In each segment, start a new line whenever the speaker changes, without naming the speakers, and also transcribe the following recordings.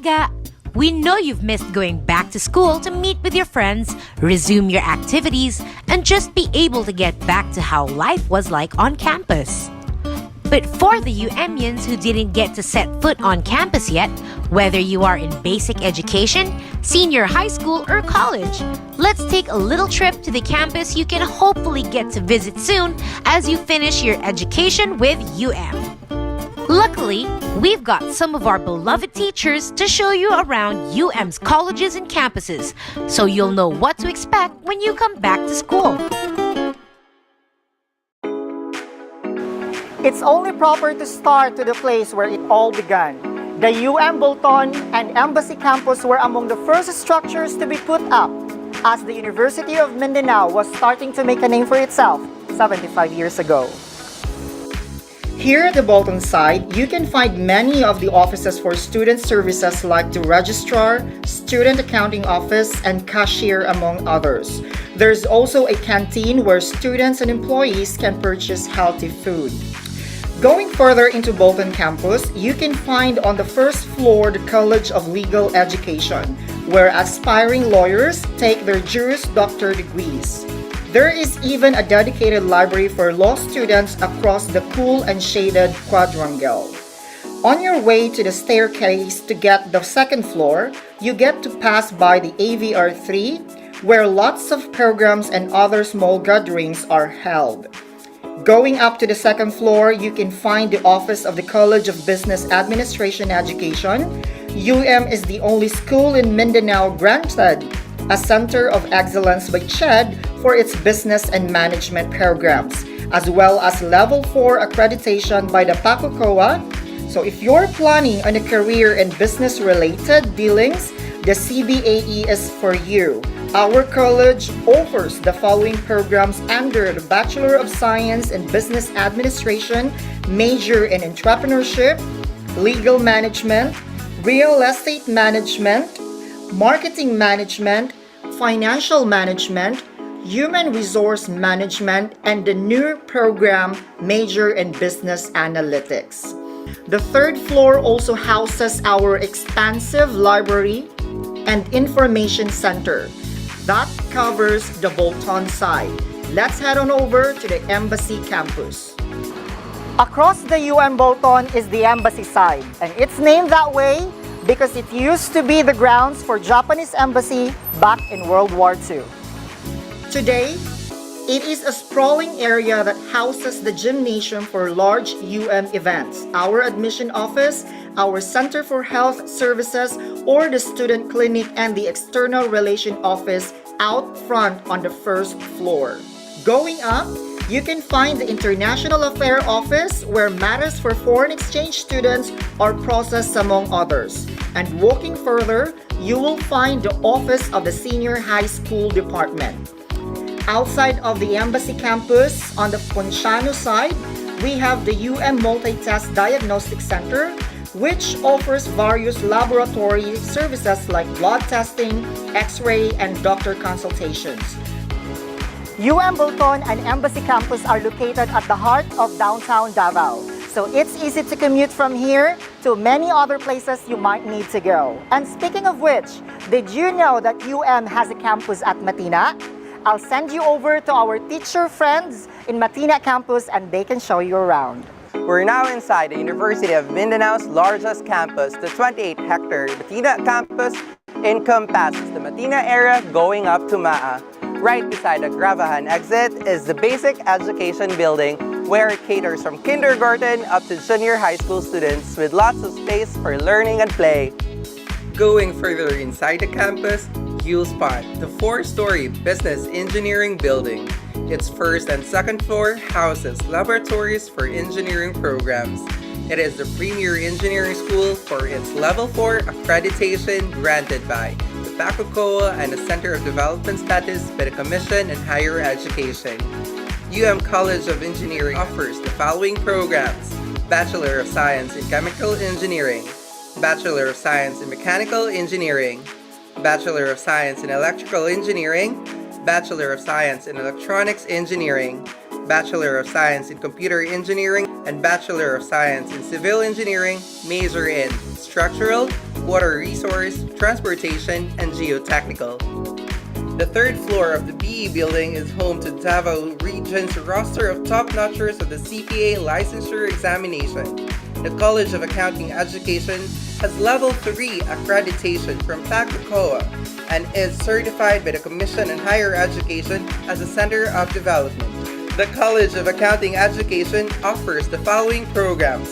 Ga! We know you've missed going back to school to meet with your friends, resume your activities, and just be able to get back to how life was like on campus. But for the UMians who didn't get to set foot on campus yet, whether you are in basic education, senior high school, or college, let's take a little trip to the campus you can hopefully get to visit soon as you finish your education with Luckily, we've got some of our beloved teachers to show you around UM's colleges and campuses, so you'll know what to expect when you come back to school.
It's only proper to start to the place where it all began. The Bolton and Embassy campus were among the first structures to be put up as the University of Mindanao was starting to make a name for itself 75 years ago. Here at the Bolton side, you can find many of the offices for student services like the registrar, student accounting office, and cashier, among others. There's also a canteen where students and employees can purchase healthy food. Going further into Bolton campus, you can find on the first floor the College of Legal Education, where aspiring lawyers take their Juris Doctor degrees. There is even a dedicated library for law students across the cool and shaded quadrangle. On your way to the staircase to get the second floor, you get to pass by the AVR 3, where lots of programs and other small gatherings are held. Going up to the second floor, you can find the office of the College of Business Administration Education. is the only school in Mindanao granted a Center of Excellence by CHED for its business and management programs, as well as Level 4 accreditation by the PACOCOA. So if you're planning on a career in business-related dealings, the CBAE is for you. Our college offers the following programs under the Bachelor of Science in Business Administration, major in Entrepreneurship, Legal Management, Real Estate Management, Marketing Management, Financial Management, Human Resource Management, and the new program, Major in Business Analytics. The third floor also houses our expansive library and information center. That covers the Bolton side. Let's head on over to the Embassy campus. Across the Bolton is the Embassy side, and it's named that way because it used to be the grounds for Japanese embassy back in World War II. Today, it is a sprawling area that houses the gymnasium for large events, our admission office, our Center for Health Services, or the student clinic and the external relation office out front on the first floor. Going up, you can find the International Affairs Office where matters for foreign exchange students are processed among others. And walking further, you will find the office of the Senior High School Department. Outside of the Embassy campus, on the Ponciano side, we have the Multi-Test Diagnostic Center, which offers various laboratory services like blood testing, X-ray, and doctor consultations. Bolton and Embassy campus are located at the heart of downtown Davao, so it's easy to commute from here to many other places you might need to go. And speaking of which, did you know that has a campus at Matina? I'll send you over to our teacher friends in Matina campus and they can show you around.
We're now inside the University of Mindanao's largest campus. The 28-hectare Matina campus encompasses the Matina area going up to Maa. Right beside the Gravahan exit is the basic education building where it caters from kindergarten up to junior high school students with lots of space for learning and play.
Going further inside the campus, you'll spot the 4-story Business Engineering building. Its first and second floor houses laboratories for engineering programs. It is the premier engineering school for its Level 4 accreditation granted by the PACOCOA and the Center of Development Status by the Commission on Higher Education. College of Engineering offers the following programs: Bachelor of Science in Chemical Engineering, Bachelor of Science in Mechanical Engineering, Bachelor of Science in Electrical Engineering, Bachelor of Science in Electronics Engineering, Bachelor of Science in Computer Engineering, and Bachelor of Science in Civil Engineering, major in Structural, Water Resource, Transportation, and Geotechnical. The third floor of the BE building is home to Davao Region's roster of top-notchers of the CPA licensure examination. The College of Accounting Education has Level 3 accreditation from PACACOA and is certified by the Commission on Higher Education as a Center of Development. The College of Accounting Education offers the following programs: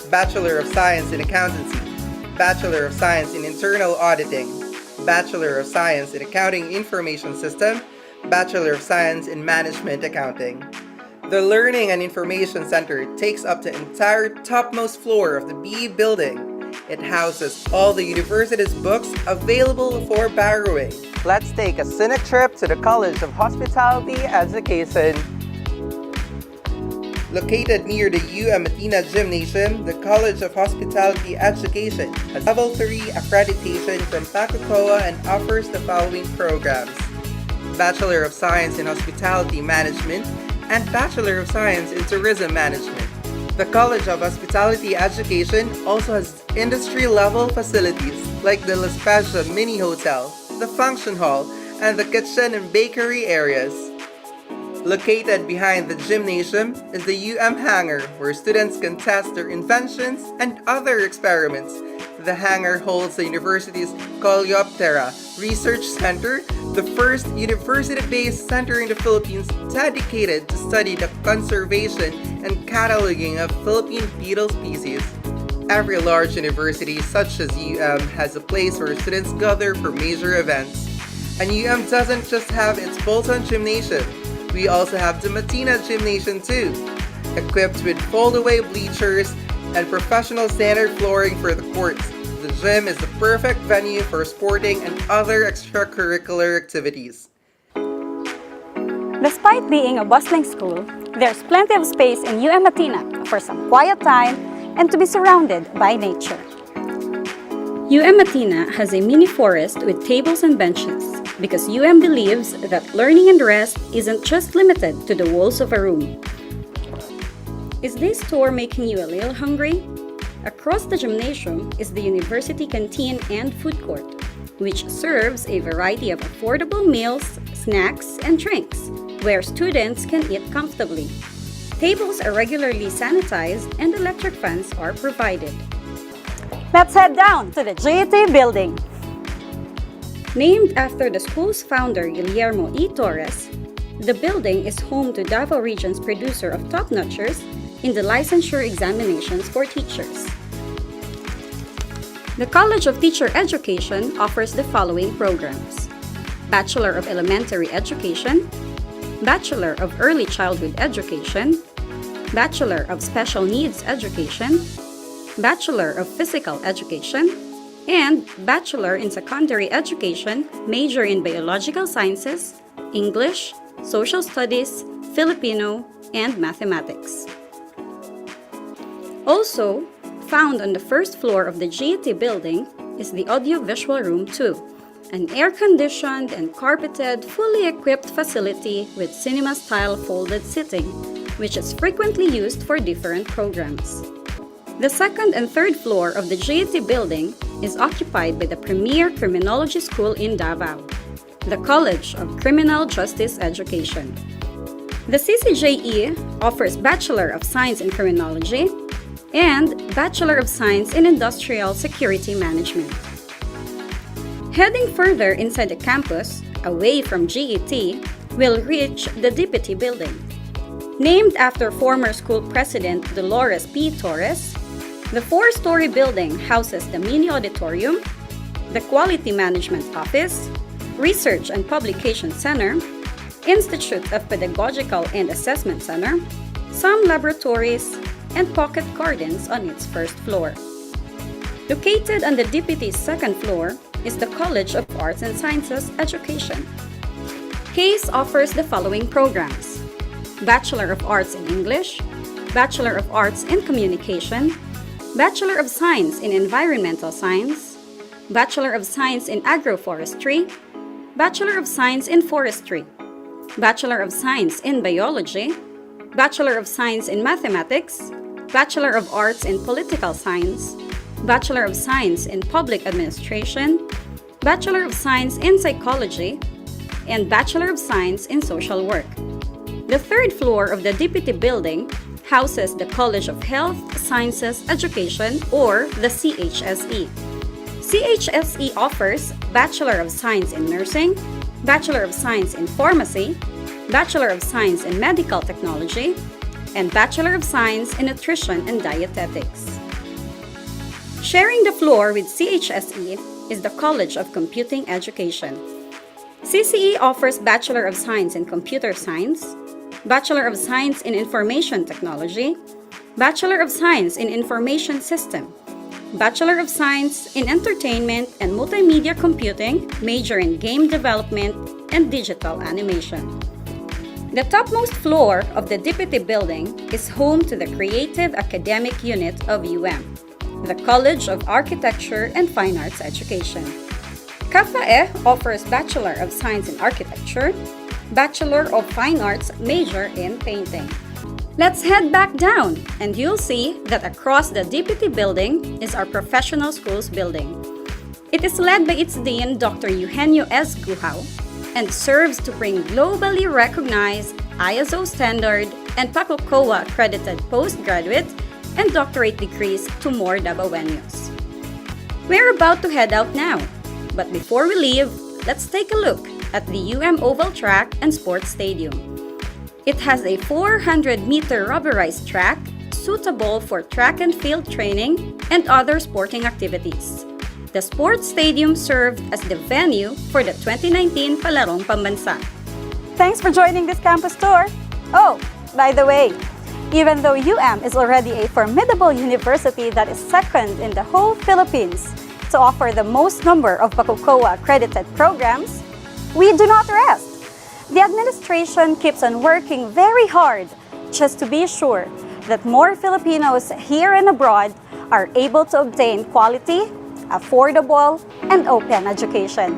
Bachelor of Science in Accountancy, Bachelor of Science in Internal Auditing, Bachelor of Science in Accounting Information System, Bachelor of Science in Management Accounting. The Learning and Information Center takes up the entire topmost floor of the BE building. It houses all the university's books available for borrowing.
Let's take a scenic trip to the College of Hospitality Education.
Located near the UM Athena Gymnasium, the College of Hospitality Education has Level 3 accreditation from PACACOA and offers the following programs: Bachelor of Science in Hospitality Management and Bachelor of Science in Tourism Management. The College of Hospitality Education also has industry-level facilities like the La Spezia Mini Hotel, the Function Hall, and the kitchen and bakery areas. Located behind the gymnasium is the UM Hangar, where students can test their inventions and other experiments. The hangar holds the university's Coleoptera Research Center, the first university-based center in the Philippines dedicated to study the conservation and cataloging of Philippine beetle species. Every large university, such as UM, has a place where students gather for major events. And UM doesn't just have its Bolton Gymnasium. We also have the Matina Gymnasium too, equipped with fold-away bleachers and professional standard flooring for the courts. The gym is the perfect venue for sporting and other extracurricular activities.
Despite being a bustling school, there's plenty of space in UM Athena for some quiet time and to be surrounded by nature. UM Athena has a mini forest with tables and benches because UM believes that learning and rest isn't just limited to the walls of a room. Is this tour making you a little hungry? Across the gymnasium is the university canteen and food court, which serves a variety of affordable meals, snacks, and drinks, where students can eat comfortably. Tables are regularly sanitized and electric fans are provided. Let's head down to the GET building. Named after the school's founder, Guillermo E. Torres, the building is home to Davao Region's producer of top-notchers in the licensure examinations for teachers. The College of Teacher Education offers the following programs: Bachelor of Elementary Education, Bachelor of Early Childhood Education, Bachelor of Special Needs Education, Bachelor of Physical Education, and Bachelor in Secondary Education, major in Biological Sciences, English, Social Studies, Filipino, and Mathematics. Also, found on the first floor of the GET building is the Audio-Visual Room 2, an air-conditioned and carpeted, fully equipped facility with cinema-style folded seating, which is frequently used for different programs. The second and third floor of the GET building is occupied by the premier criminology school in Davao, the College of Criminal Justice Education. The CCJE offers Bachelor of Science in Criminology and Bachelor of Science in Industrial Security Management. Heading further inside the campus, away from GET, we'll reach the DPT building. Named after former school president Dolores P. Torres, the four-story building houses the mini auditorium, the Quality Management Office, Research and Publication Center, Institute of Pedagogical and Assessment Center, some laboratories, and pocket gardens on its first floor. Located on the DPT's second floor is the College of Arts and Sciences Education. CASE offers the following programs: Bachelor of Arts in English, Bachelor of Arts in Communication, Bachelor of Science in Environmental Science, Bachelor of Science in Agroforestry, Bachelor of Science in Forestry, Bachelor of Science in Biology, Bachelor of Science in Mathematics, Bachelor of Arts in Political Science, Bachelor of Science in Public Administration, Bachelor of Science in Psychology, and Bachelor of Science in Social Work. The third floor of the DPT building houses the College of Health Sciences Education, or the CHSE. CHSE offers Bachelor of Science in Nursing, Bachelor of Science in Pharmacy, Bachelor of Science in Medical Technology, and Bachelor of Science in Nutrition and Dietetics. Sharing the floor with CHSE is the College of Computing Education. CCE offers Bachelor of Science in Computer Science, Bachelor of Science in Information Technology, Bachelor of Science in Information System, Bachelor of Science in Entertainment and Multimedia Computing, major in Game Development and Digital Animation. The topmost floor of the DPT building is home to the Creative Academic Unit of UM, the College of Architecture and Fine Arts Education. CAFAE offers Bachelor of Science in Architecture, Bachelor of Fine Arts major in Painting. Let's head back down and you'll see that across the DPT building is our Professional Schools building. It is led by its Dean, Dr. Eugenio S. Guhao, and serves to bring globally recognized ISO standard and PACOCOA accredited postgraduate and doctorate degrees to more Davaoenos. We're about to head out now, but before we leave, let's take a look at the Oval Track and Sports Stadium. It has a 400-meter rubberized track suitable for track and field training and other sporting activities. The sports stadium served as the venue for the 2019 Palarong Pambansa.
Thanks for joining this campus tour. Oh, by the way, even though is already a formidable university that is second in the whole Philippines to offer the most number of PACOCOA accredited programs, we do not rest. The administration keeps on working very hard just to be sure that more Filipinos here and abroad are able to obtain quality, affordable, and open education.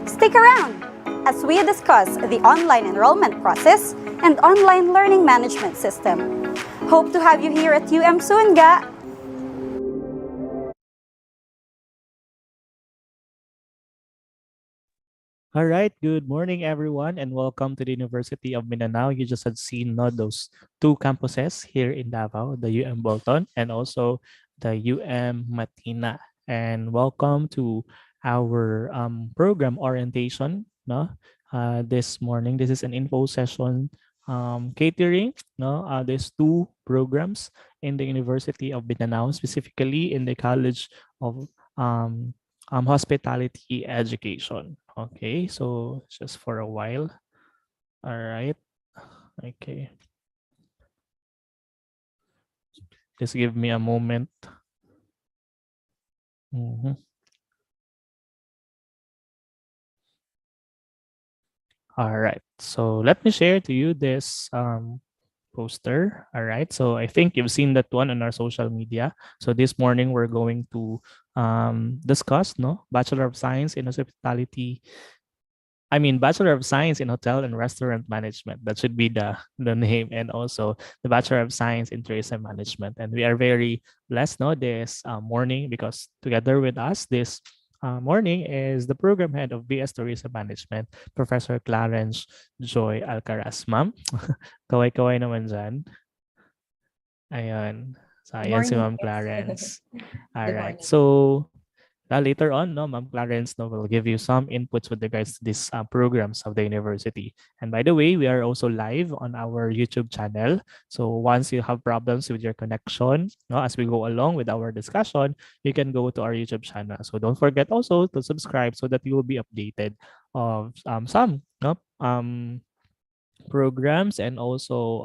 Stick around as we discuss the online enrollment process and online learning management system. Hope to have you here at soon, ga!
All right, good morning, everyone, and welcome to the University of Mindanao. You just had seen those two campuses here in Davao, the Bolton and also the Matina. And welcome to our program orientation. No, this morning this is an info session catering. No, there's two programs in the University of Mindanao, specifically in the College of Hospitality Education. Okay, so just for a while. All right. Okay. Just give me a moment. All right. So let me share to you this poster. All right. So I think you've seen that one on our social media. So this morning we're going to discuss Bachelor of Science in Hospitality. Bachelor of Science in Hotel and Restaurant Management. That should be the name, and also the Bachelor of Science in Tourism Management. And we are very blessed this morning because together with us this morning is the program head of BS Tourism Management, Professor Clarence Joy Alcaraz. Ma'am, kaway-kaway naman dyan. Ayan. So, ayan si Ma'am Clarence. All right. So, later on, Ma'am Clarence will give you some inputs with regards to these programs of the university. And by the way, we are also live on our YouTube channel. So once you have problems with your connection, as we go along with our discussion, you can go to our YouTube channel. So don't forget also to subscribe so that you will be updated of some programs and also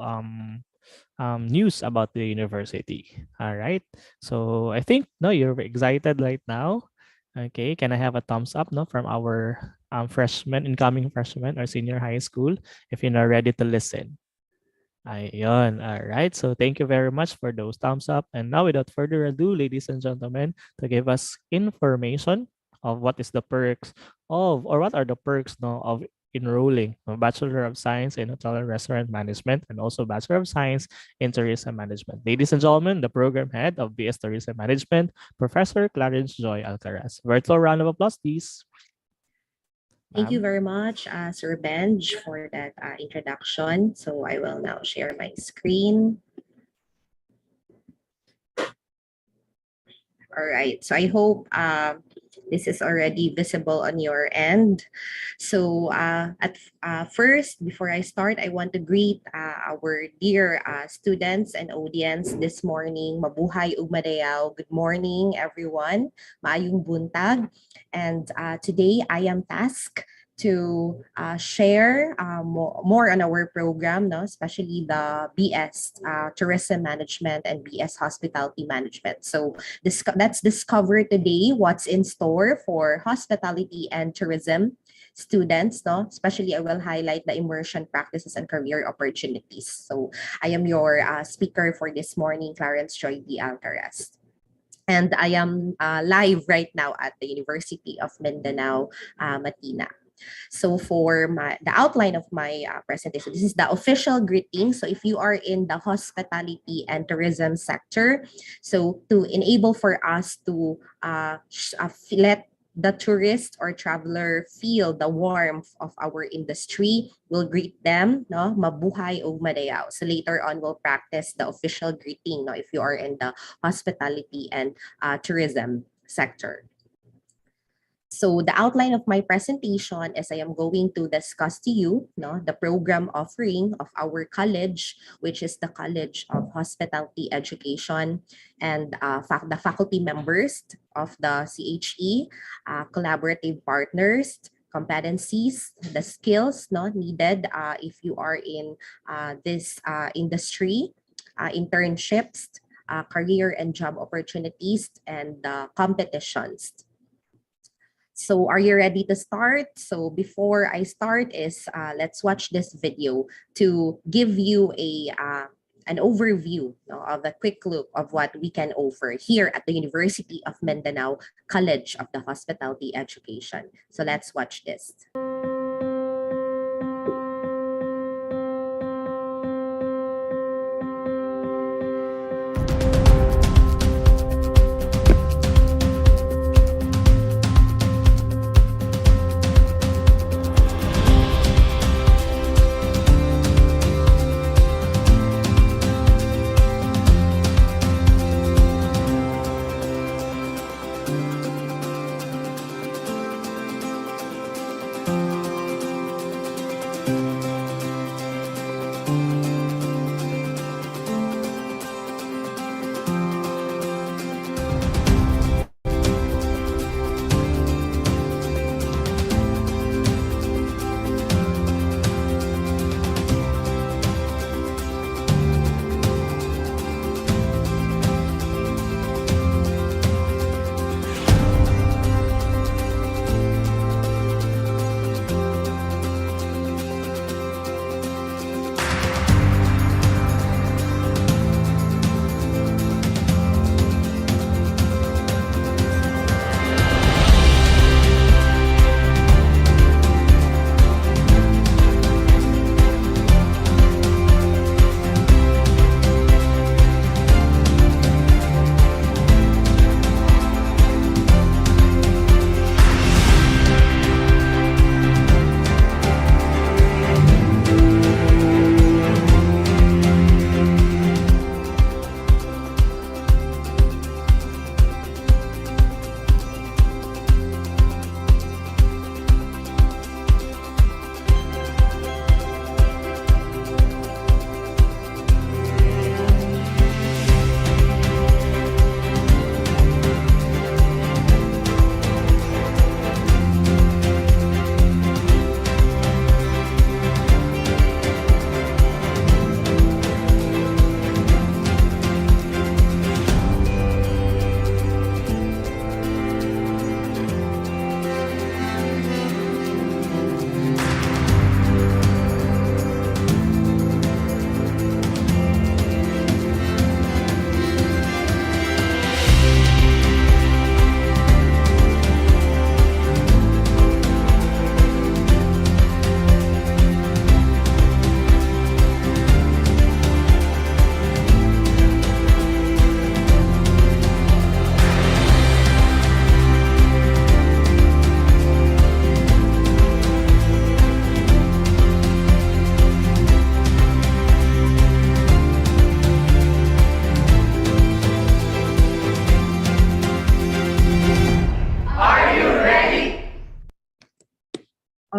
news about the university. All right. So I think you're excited right now. Okay, can I have a thumbs up from our incoming freshmen or senior high school if you're not ready to listen? Ayun, all right. So thank you very much for those thumbs up. And now without further ado, ladies and gentlemen, to give us information of what is the perks of, or what are the perks of enrolling a Bachelor of Science in Hotel and Restaurant Management and also Bachelor of Science in Tourism Management. Ladies and gentlemen, the program head of BS Tourism Management, Professor Clarence Joy Alcaraz. Virtual round of applause, please.
Thank you
Ma'am.
very much, Sir Benj, for that introduction. So I will now share my screen. All right, so I hope this is already visible on your end. So first, before I start, I want to greet our dear students and audience this morning. Mabuhay ug madayaw. Good morning, everyone. Maayong buntag. And today I am tasked to share more on our program, no? Especially the BS Tourism Management and BS Hospitality Management. So let's discover today what's in store for hospitality and tourism students, no? Especially I will highlight the immersion practices and career opportunities. So I am your speaker for this morning, Clarence Joy D. Alcaraz. And I am live right now at the University of Mindanao, Matina. So for the outline of my presentation, this is the official greeting. So if you are in the hospitality and tourism sector, so to enable for us to let the tourist or traveler feel the warmth of our industry, we'll greet them, no? Mabuhay o madayaw. So later on, we'll practice the official greeting, no? If you are in the hospitality and tourism sector. So the outline of my presentation is I am going to discuss to you, no, the program offering of our college, which is the College of Hospitality Education, and the faculty members of the CHE, collaborative partners, competencies, the skills, no, needed if you are in this industry, internships, career and job opportunities, and competitions. So are you ready to start? So before I start let's watch this video to give you an overview, no, of a quick look of what we can offer here at the University of Mindanao College of the Hospitality Education. So let's watch this.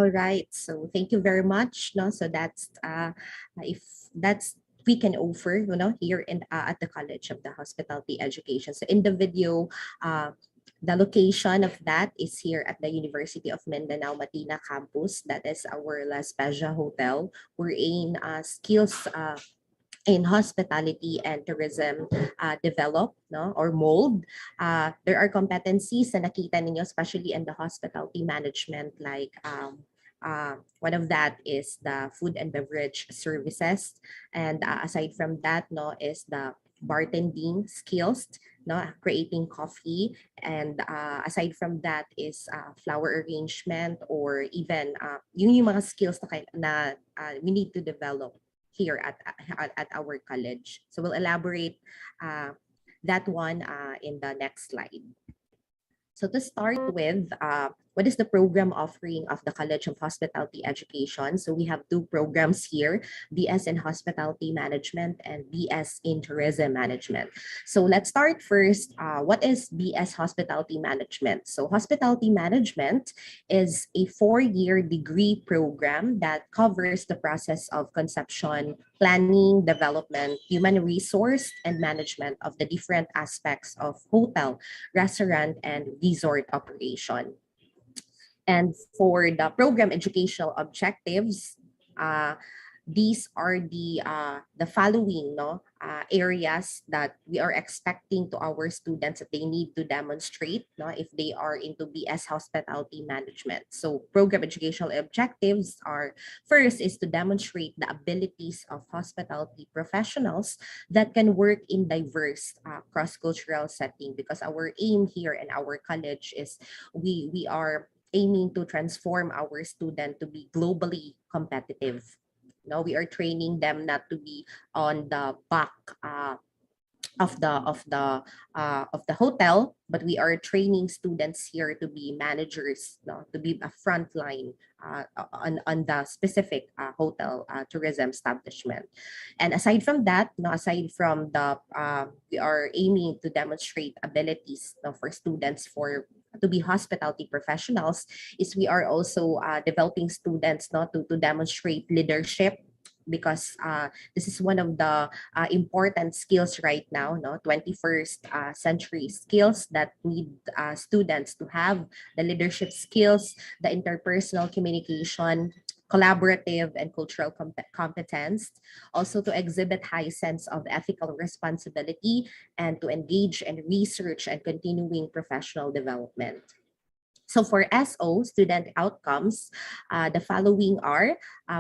All right. So thank you very much. No, so that's if that's we can offer, here in at the College of the Hospitality Education. So in the video, the location of that is here at the University of Mindanao Matina campus. That is our La Spezia Hotel. We're in skills in hospitality and tourism develop, no, or mold. There are competencies na nakita ninyo, especially in the hospitality management, like one of that is the food and beverage services, and aside from that, no, is the bartending skills, no, creating coffee, and aside from that is flower arrangement, or even yung mga skills na we need to develop here at our college. So we'll elaborate that one in the next slide. So to start with, what is the program offering of the College of Hospitality Education? So we have two programs here, BS in Hospitality Management and BS in Tourism Management. So let's start first. What is BS Hospitality Management? So Hospitality Management is a 4-year degree program that covers the process of conception, planning, development, human resource, and management of the different aspects of hotel, restaurant, and resort operation. And for the program educational objectives, these are the following areas that we are expecting to our students that they need to demonstrate if they are into BS Hospitality Management. So program educational objectives are, first is to demonstrate the abilities of hospitality professionals that can work in diverse cross-cultural setting, because our aim here in our college is we are aiming to transform our student to be globally competitive. We are training them not to be on the back of the hotel, but we are training students here to be managers, to be a frontline on the specific hotel tourism establishment. And aside from that, aside from the we are aiming to demonstrate abilities for students to be hospitality professionals, is we are also developing students to demonstrate leadership, because this is one of the important skills right now, 21st century skills that need students to have: the leadership skills, the interpersonal communication, collaborative and cultural competence, also to exhibit high sense of ethical responsibility, and to engage in research and continuing professional development. So for SO, student outcomes, the following are: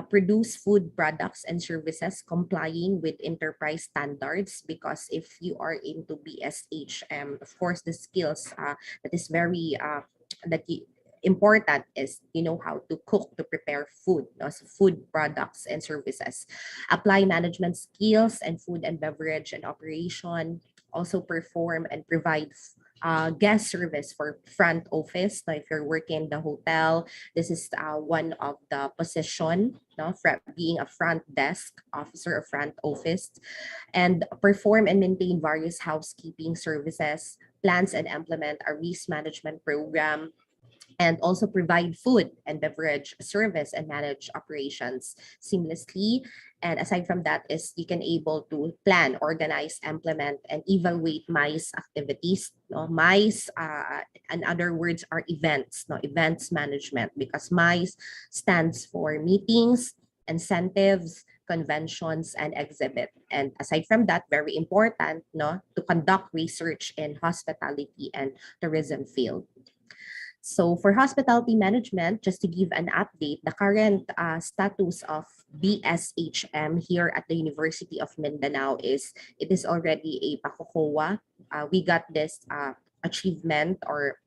produce food products and services complying with enterprise standards, because if you are into BSHM, of course, the skills that is very important is how to cook, to prepare food, so food products and services. Apply management skills and food and beverage and operation. Also perform and provide guest service for front office. Now, if you're working in the hotel, this is one of the position, being a front desk officer or front office. And perform and maintain various housekeeping services, plans and implement a risk management program, and also provide food and beverage service and manage operations seamlessly. And aside from that is you can able to plan, organize, implement, and evaluate MICE activities. MICE, in other words, are events, events management, because MICE stands for meetings, incentives, conventions, and exhibit. And aside from that, very important, to conduct research in hospitality and tourism field. So for hospitality management, just to give an update, the current status of BSHM here at the University of Mindanao is, it is already a PACOCOA. We got this achievement or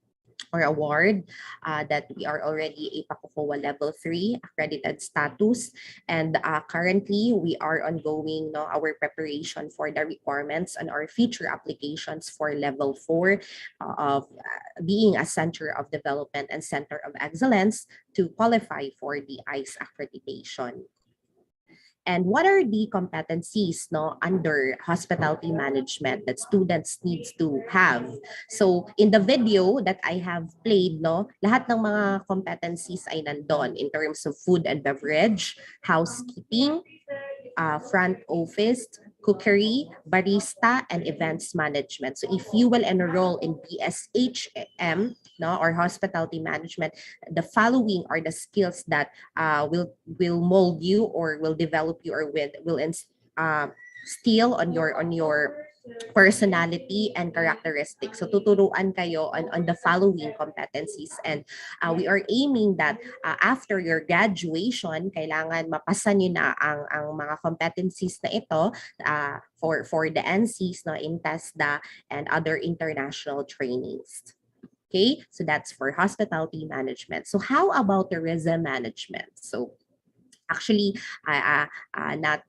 award that we are already a PACOCOA level 3 accredited status, and currently we are ongoing our preparation for the requirements and our future applications for level 4 of being a center of development and center of excellence to qualify for the ICE accreditation. And what are the competencies under hospitality management that students needs to have? So in the video that I have played, lahat ng mga competencies ay nandun in terms of food and beverage, housekeeping, front office, cookery, barista, and events management. So if you will enroll in BSHM or hospitality management, the following are the skills that will mold you or will develop you or will instill on your personality and characteristics. So tuturuan kayo on the following competencies, and we are aiming that after your graduation, kailangan mapasa nyo na ang mga competencies na ito for the NCs in TESDA and other international trainings. Okay, so that's for hospitality management. So how about tourism management? So actually, not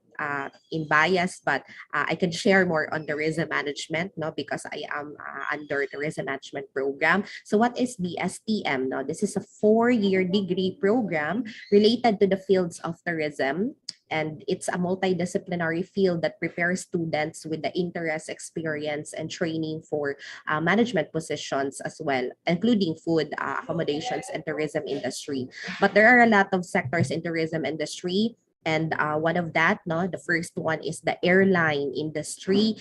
in bias, but I can share more on tourism management, because I am under tourism management program. So what is BSTM? This is a 4-year degree program related to the fields of tourism. And it's a multidisciplinary field that prepares students with the interest, experience, and training for management positions as well, including food, accommodations, and tourism industry. But there are a lot of sectors in tourism industry. And one of that, the first one is the airline industry.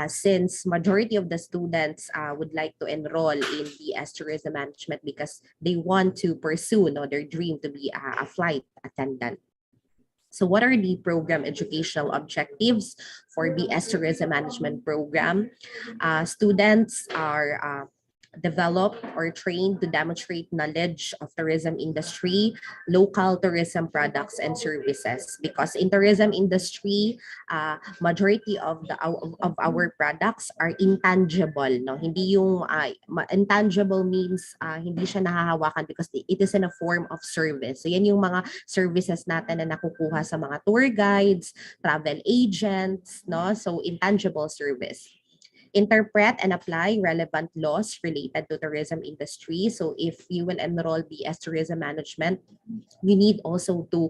Since majority of the students would like to enroll in BS Tourism Management because they want to pursue their dream to be a flight attendant. So what are the program educational objectives for BS Tourism Management program? Students are developed or trained to demonstrate knowledge of tourism industry, local tourism products and services. Because in tourism industry, majority of our products are intangible. Hindi yung intangible means hindi siya nahahawakan because it is in a form of service. So yan yung mga services natin na nakukuha sa mga tour guides, travel agents, so intangible service. Interpret and apply relevant laws related to tourism industry. So if you will enroll BS Tourism Management, you need also to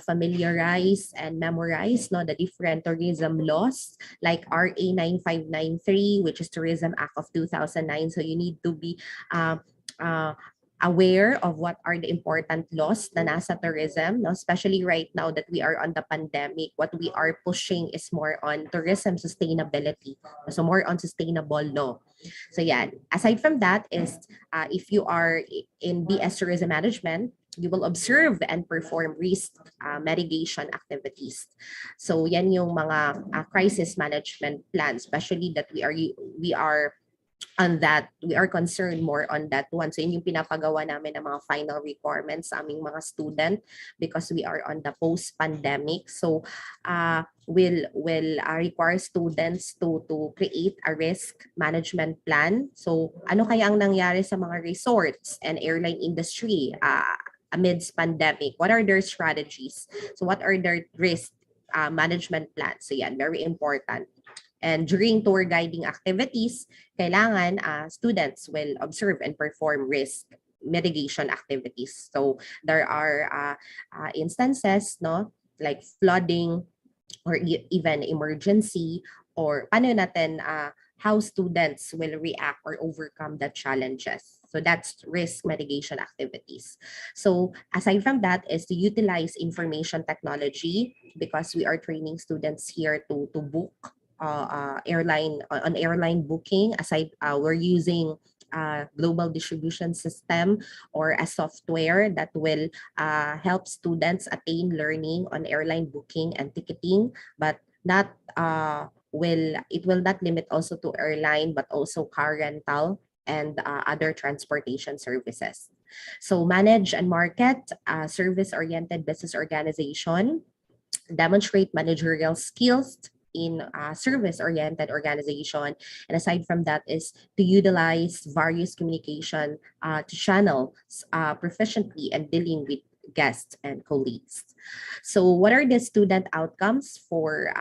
familiarize and memorize the different tourism laws like RA 9593, which is Tourism Act of 2009. So you need to be aware of what are the important laws na nasa tourism, especially right now that we are on the pandemic. What we are pushing is more on tourism sustainability, so more on sustainable law. So yeah, aside from that is if you are in BS Tourism Management, you will observe and perform risk mitigation activities. So yan yung mga crisis management plans, especially that we are on that, we are concerned more on that one. So yun yung pinapagawa namin ng mga final requirements sa aming mga student because we are on the post-pandemic. So will require students to create a risk management plan. So ano kaya ang nangyari sa mga resorts and airline industry amidst pandemic? What are their strategies? So what are their risk management plans? So yan, very important. And during tour guiding activities, kailangan students will observe and perform risk mitigation activities. So there are instances, like flooding or even emergency, or paano natin how students will react or overcome the challenges. So that's risk mitigation activities. So aside from that is to utilize information technology because we are training students here to book airline booking. Aside, we're using global distribution system or a software that will help students attain learning on airline booking and ticketing, but not it will not limit also to airline but also car rental and other transportation services. So manage and market service-oriented business organization, demonstrate managerial skills in service-oriented organization. And aside from that is to utilize various communication to channel proficiently and dealing with guests and colleagues. So what are the student outcomes for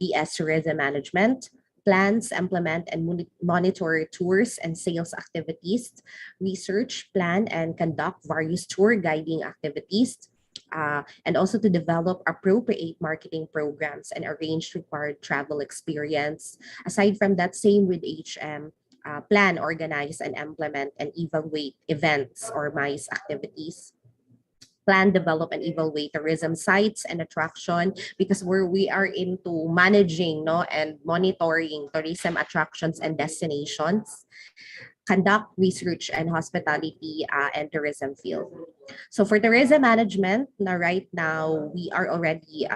BS Tourism Management? Plans, implement, and monitor tours and sales activities, research, plan, and conduct various tour guiding activities, and also to develop appropriate marketing programs and arrange required travel experience. Aside from that, same with HM, plan, organize, and implement and evaluate events or MICE activities. Plan, develop, and evaluate tourism sites and attraction, because we are into managing, no, and monitoring tourism attractions and destinations. Conduct research and hospitality and tourism field. So for tourism management, right now we are already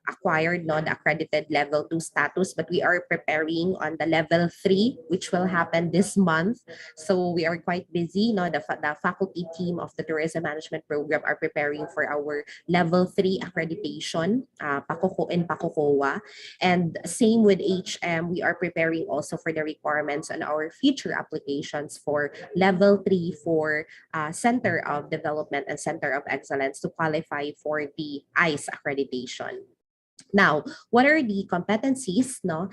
acquired non-accredited level 2 status, but we are preparing on the level 3, which will happen this month. So we are quite busy. No, the faculty team of the tourism management program are preparing for our level 3 accreditation in Pacocoa. And same with HM, we are preparing also for the requirements on our future applications for level 3 for Center of Development and Center of Excellence to qualify for the ICE accreditation. Now, what are the competencies, no,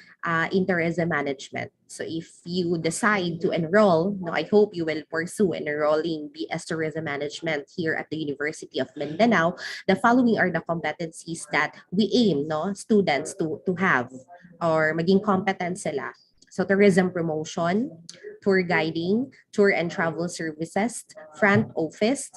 in tourism management? So if you decide to enroll, no, I hope you will pursue enrolling BS Tourism Management here at the University of Mindanao. The following are the competencies that we aim, no, students to have or maging competent sila. So tourism promotion, tour guiding, tour and travel services, front office.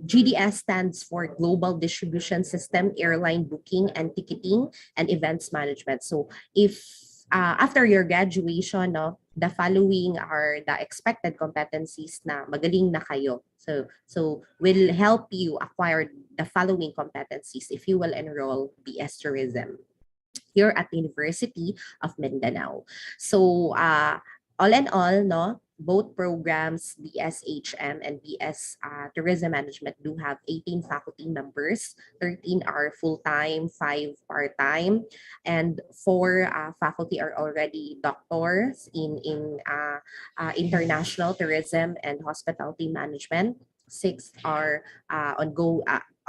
GDS stands for Global Distribution System, airline booking and ticketing, and events management. So if after your graduation, no, the following are the expected competencies na magaling na kayo. So will help you acquire the following competencies if you will enroll BS Tourism here at the University of Mindanao. So all in all, no, both programs, BSHM and BS Tourism Management, do have 18 faculty members. 13 are full-time, 5 part-time, and 4 faculty are already doctors in international tourism and hospitality management. 6 are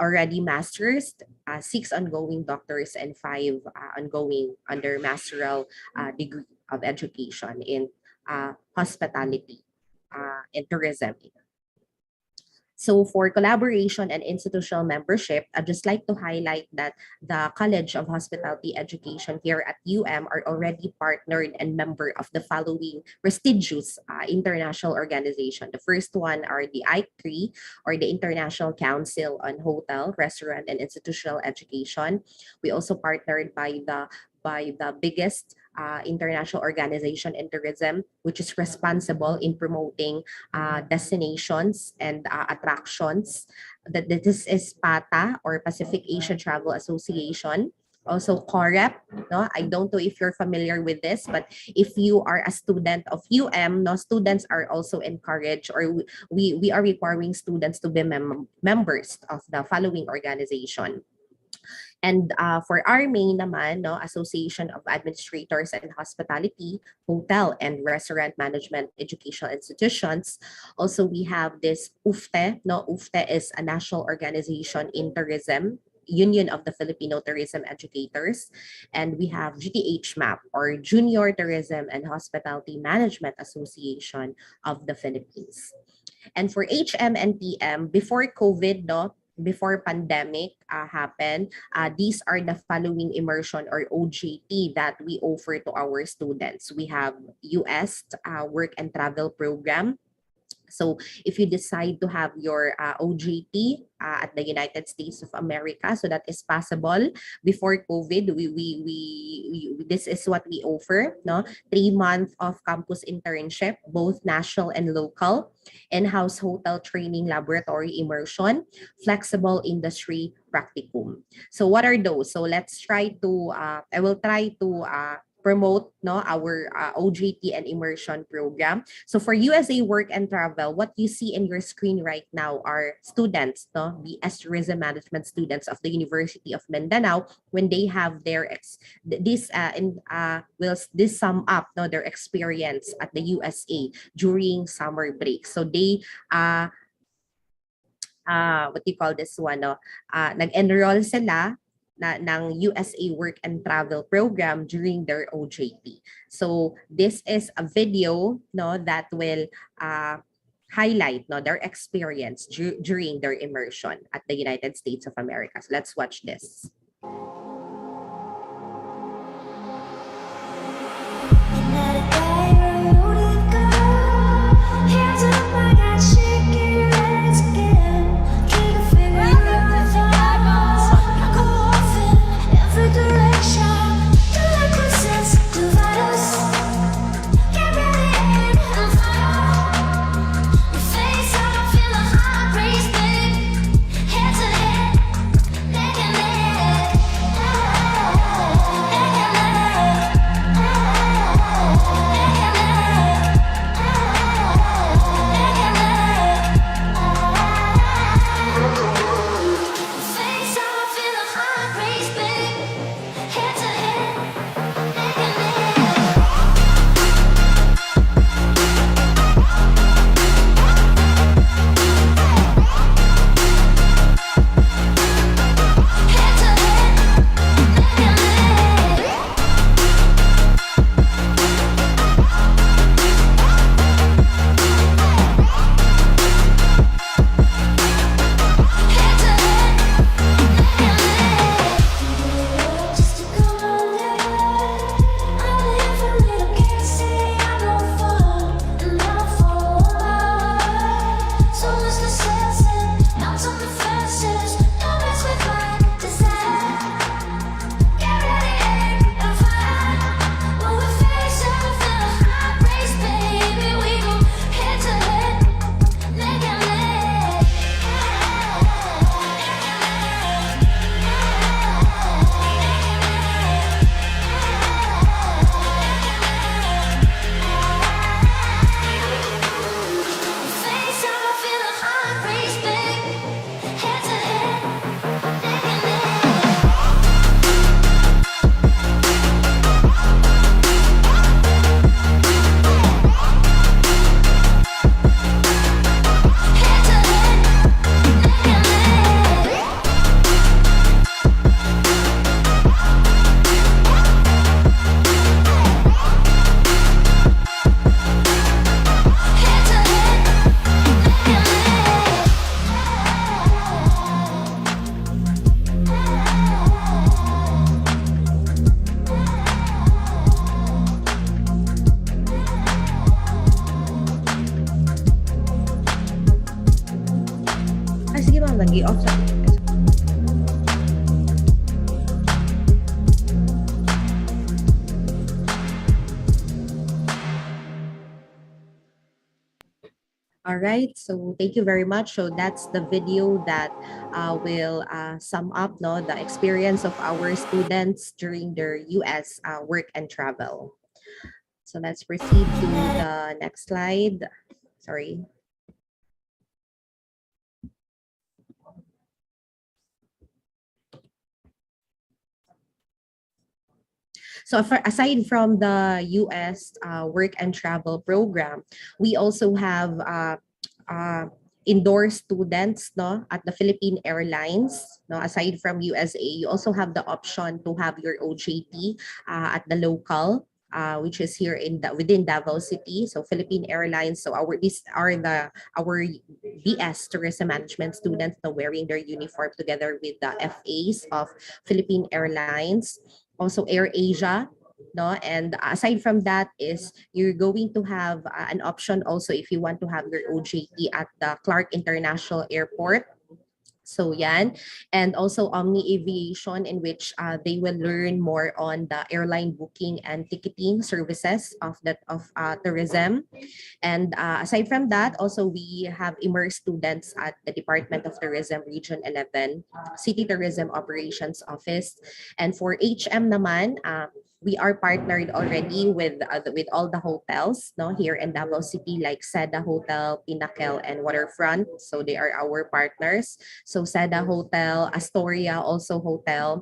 already masters, 6 ongoing doctors, and 5 ongoing under masteral degree of education in hospitality and tourism. So for collaboration and institutional membership, I'd just like to highlight that the College of Hospitality Education here at UM are already partnered and member of the following prestigious international organization. The first one are the ICRI, or the International Council on Hotel, Restaurant, and Institutional Education. We also partnered by the biggest international organization in tourism, which is responsible in promoting destinations and attractions. This is PATA, or Pacific Asian Travel Association. Also COREP, no, I don't know if you're familiar with this, but if you are a student of UM, no, students are also encouraged, or we are requiring students to be members of the following organization. And for our main naman, no, Association of Administrators and Hospitality, Hotel and Restaurant Management Educational Institutions. Also, we have this UFTE. No, UFTE is a national organization in tourism, Union of the Filipino Tourism Educators. And we have GTH-MAP, or Junior Tourism and Hospitality Management Association of the Philippines. And for HM and PM, before COVID, no, before pandemic happened, these are the following immersion or OJT that we offer to our students. We have US work and travel program. So if you decide to have your OJT at the United States of America, so that is possible. Before COVID, we this is what we offer, no? 3 months of campus internship, both national and local, in-house hotel training, laboratory immersion, flexible industry practicum. So what are those? So let's try to I will try to promote, no, our OJT and immersion program. So for USA Work and Travel, what you see in your screen right now are students, no, BS Tourism Management students of the University of Mindanao, when they have their will sum up, no, their experience at the USA during summer break. So they what do you call this one, no, nag-enroll sila ng USA Work and Travel program during their OJT. So this is a video, no, that will highlight their experience during their immersion at the United States of America. So let's watch this. Sige ma'am, nag-i-off sa All right, so thank you very much. So that's the video that will sum up the experience of our students during their US work and travel. So let's proceed to the next slide. Sorry. So aside from the US work and travel program, we also have indoor students at the Philippine Airlines. Aside from USA, you also have the option to have your OJT at the local, which is here within Davao City. So Philippine Airlines. So these are our BS tourism management students wearing their uniform together with the FAs of Philippine Airlines. Also Air Asia, and aside from that is you're going to have an option also if you want to have your OJT at the Clark International Airport. So yan, and also Omni Aviation, in which they will learn more on the airline booking and ticketing services of tourism. And aside from that, also we have immersed students at the Department of Tourism Region 11 City Tourism Operations Office. And for HM naman, we are partnered already with all the hotels here in Davao City, like Seda Hotel, Pinnacle, and Waterfront. So they are our partners. So Seda Hotel, Astoria also hotel,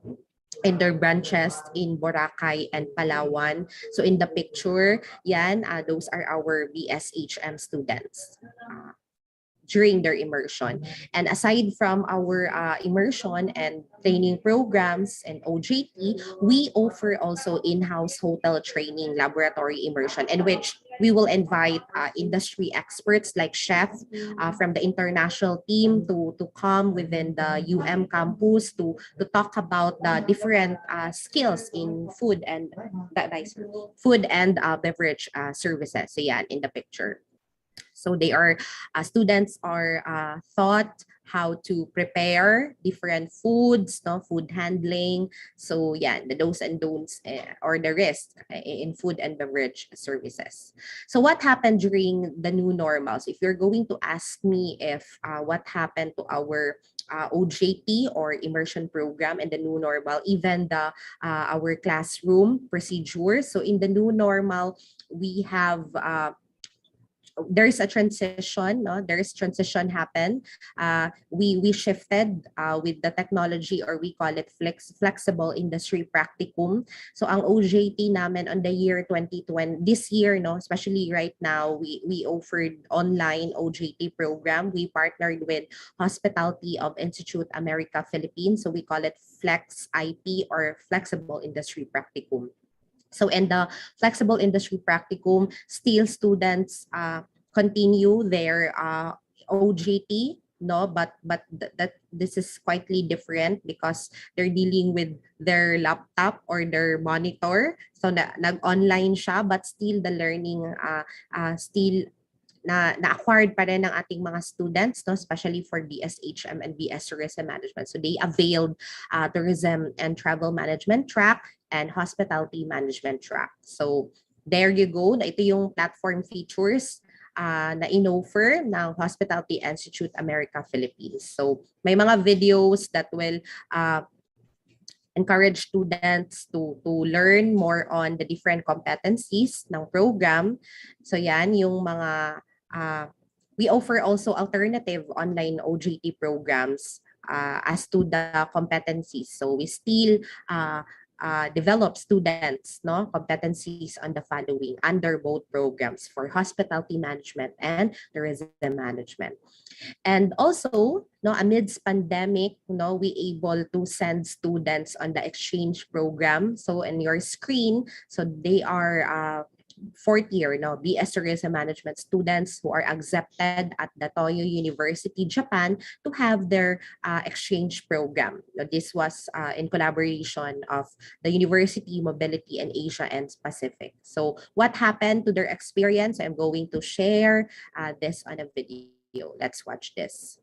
and their branches in Boracay and Palawan. So in the picture, yan, those are our BSHM students. during their immersion. And aside from our immersion and training programs and OJT, we offer also in-house hotel training laboratory immersion, in which we will invite industry experts like chefs from the international team to come within the campus to talk about the different skills in food and beverage services. So yeah, in the picture. So they are students are taught how to prepare different foods, no, food handling. So yeah, the do's and don'ts or the risks in food and beverage services. So what happened during the new normals? If you're going to ask me if what happened to our OJT or immersion program in the new normal, even the our classroom procedures. So in the new normal, we have there's a transition, no? There's transition happen. We shifted with the technology, or we call it flexible industry practicum. So ang OJT namin on the year 2020, this year, no, especially right now, we offered online OJT program. We partnered with Hospitality of Institute America Philippines. So we call it Flex IP or Flexible Industry Practicum. So in the flexible industry practicum, still students continue their OJT, no, but that this is quietly different because they're dealing with their laptop or their monitor. So nag-online siya, but still the learning still na-acquired pa rin ng ating mga students, no, especially for BSHM and BS Tourism Management. So they availed tourism and travel management track and hospitality management track. So there you go. Ito yung platform features na in-offer ng Hospitality Institute America Philippines. So may mga videos that will encourage students to learn more on the different competencies ng program. So yan yung mga we offer also alternative online OJT programs as to the competencies. So we still develop students, no, competencies on the following under both programs for hospitality management and tourism management. And also, no, amidst pandemic, no, we able to send students on the exchange program. So in your screen, so they are fourth year, no, BS Tourism Management students who are accepted at the Toyo University, Japan, to have their exchange program. Now, this was in collaboration of the University, Mobility, and Asia and Pacific. So what happened to their experience? I'm going to share this on a video. Let's watch this.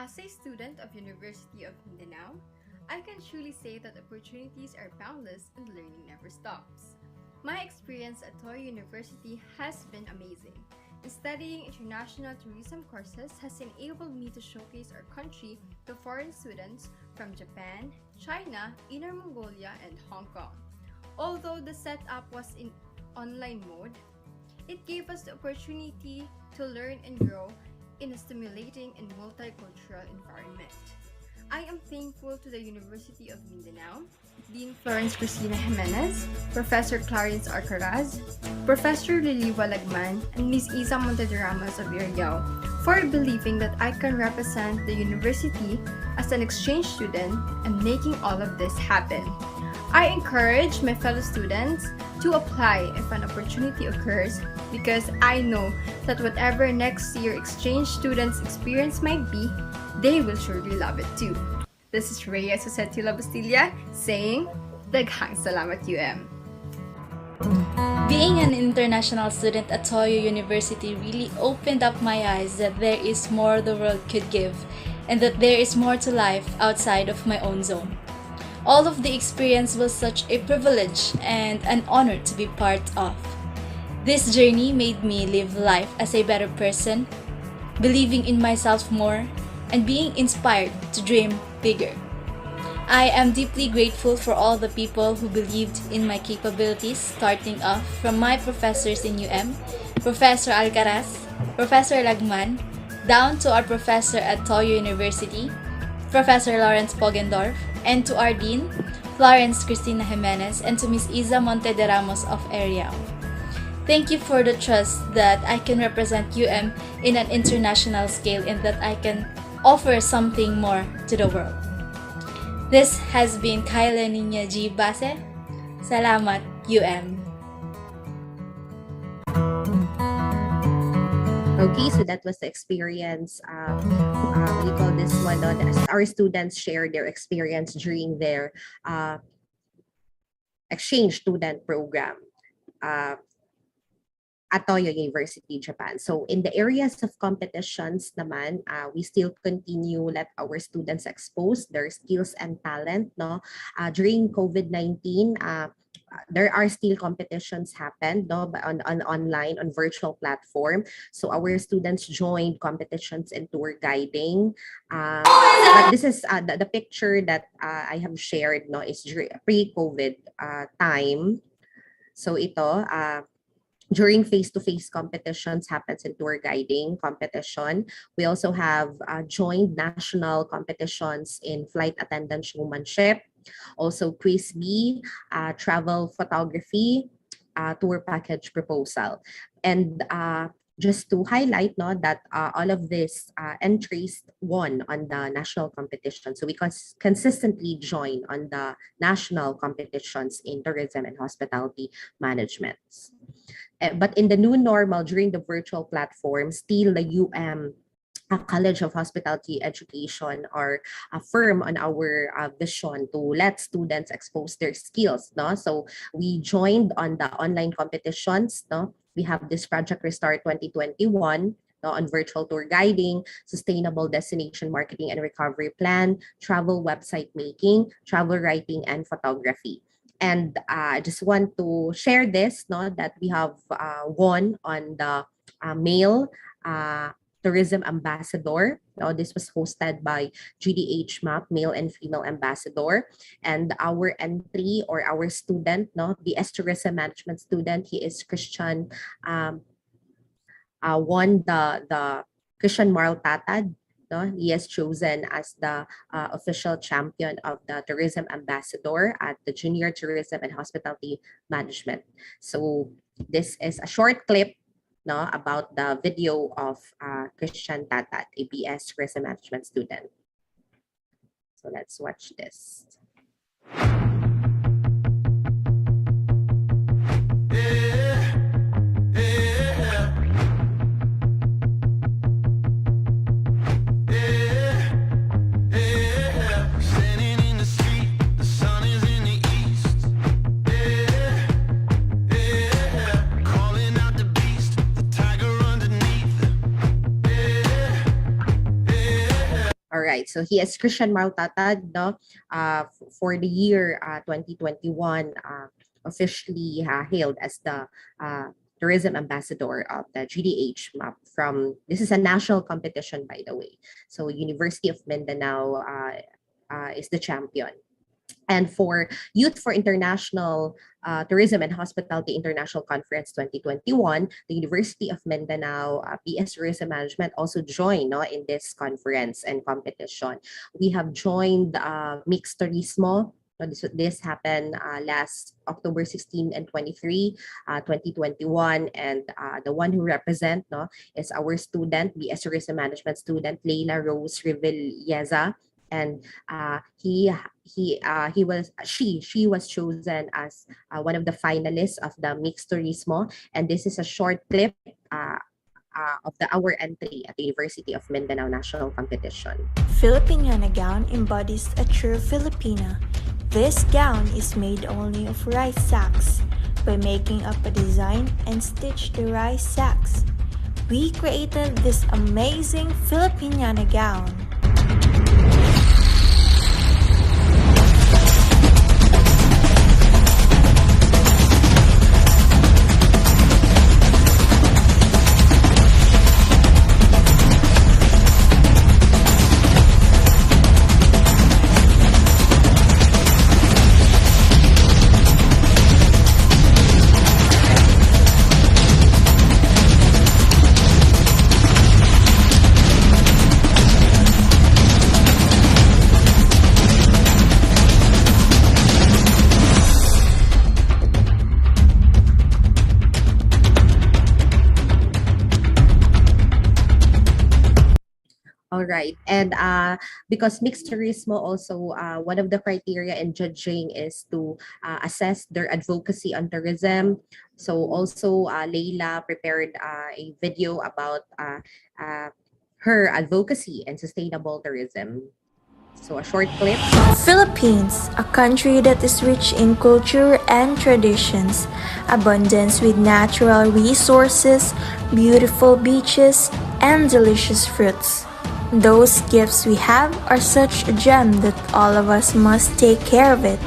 As a student of University of Mindanao, I can truly say that opportunities are boundless and learning never stops. My experience at Toyo University has been amazing. Studying international tourism courses has enabled me to showcase our country to foreign students from Japan, China, Inner Mongolia, and Hong Kong. Although the setup was in online mode, it gave us the opportunity to learn and grow in a stimulating and multicultural environment. I am thankful to the University of Mindanao, Dean Florence Cristina Jimenez, Professor Clarence Arcaraz, Professor Liliwa Lagman, and Ms. Isa Montederamas of Iriao for believing that I can represent the university as an exchange student and making all of this happen. I encourage my fellow students to apply if an opportunity occurs because I know that whatever next year exchange students' experience might be, they will surely love it too. This is Rhea Susetula Bastilla saying, Daghang salamat UM.
Being an international student at Toyo University really opened up my eyes that there is more the world could give and that there is more to life outside of my own zone. All of the experience was such a privilege and an honor to be part of. This journey made me live life as a better person, believing in myself more, and being inspired to dream bigger. I am deeply grateful for all the people who believed in my capabilities, starting off from my professors in UM, Professor Alcaraz, Professor Lagman, down to our professor at Toyo University, Professor Lawrence Pogendorf, and to our Dean, Florence Cristina Jimenez, and to Ms. Iza Monte de Ramos of Ariao. Thank you for the trust that I can represent UM in an international scale and that I can offer something more to the world. This has been Kyla Nina G. Base. Salamat, UM.
Okay, so that was the experience. What do you call this one? Our students shared their experience during their exchange student program at Toyo University, Japan. So in the areas of competitions naman, we still continue let our students expose their skills and talent. No, during COVID-19, there are still competitions happen on online on virtual platform. So our students joined competitions in tour guiding. But this is the picture that I have shared. No, is pre-COVID time. So ito. During face-to-face competitions happens in tour guiding competition. We also have joined national competitions in flight attendant showmanship, also quiz B, travel photography, tour package proposal. And just to highlight that all of these entries won on the national competition. So we consistently join on the national competitions in tourism and hospitality management. But in the new normal, during the virtual platform, still the UM College of Hospitality Education are firm on our vision to let students expose their skills. No? So we joined on the online competitions. No? We have this Project Restart 2021 on virtual tour guiding, sustainable destination marketing and recovery plan, travel website making, travel writing, and photography. And I just want to share this, that we have won on the male tourism ambassador. This was hosted by GDH MAP, male and female ambassador. And our entry or our student, the tourism management student, he is Christian, won the Christian Marl Tatad. He is chosen as the official champion of the tourism ambassador at the Junior Tourism and Hospitality Management. So this is a short clip about the video of Christian Tatat, a BS Tourism Management student. So let's watch this. All right, so he is Christian Marl Tatad, for the year 2021, officially hailed as the tourism ambassador of the GDH MAP this is a national competition, by the way. So University of Mindanao is the champion. And for Youth for International Tourism and Hospitality International Conference 2021, the University of Mindanao PS Tourism Management also joined in this conference and competition. We have joined Mixed Turismo. This happened last October 16 and 23, 2021. And the one who represent is our student, BS Tourism Management student, Leila Rose Revilleza. And he she was chosen as one of the finalists of the Mixed Turismo, and this is a short clip of our entry at the University of Mindanao National Competition.
Filipiniana gown embodies a true Filipina. This gown is made only of rice sacks. By making up a design and stitch the rice sacks, we created this amazing Filipiniana gown.
All right. And because mixed turismo also, one of the criteria in judging is to assess their advocacy on tourism. So also Leila prepared a video about her advocacy and sustainable tourism. So a short clip.
Philippines, a country that is rich in culture and traditions, abundance with natural resources, beautiful beaches, and delicious fruits. Those gifts we have are such a gem that all of us must take care of it.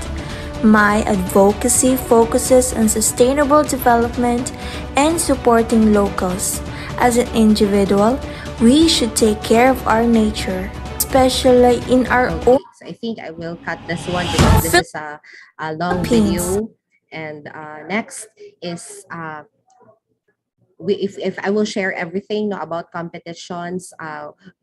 My advocacy focuses on sustainable development and supporting locals. As an individual, we should take care of our nature, especially in our own.
So I think I will cut this one because this is a long video. And next is if I will share everything about competitions.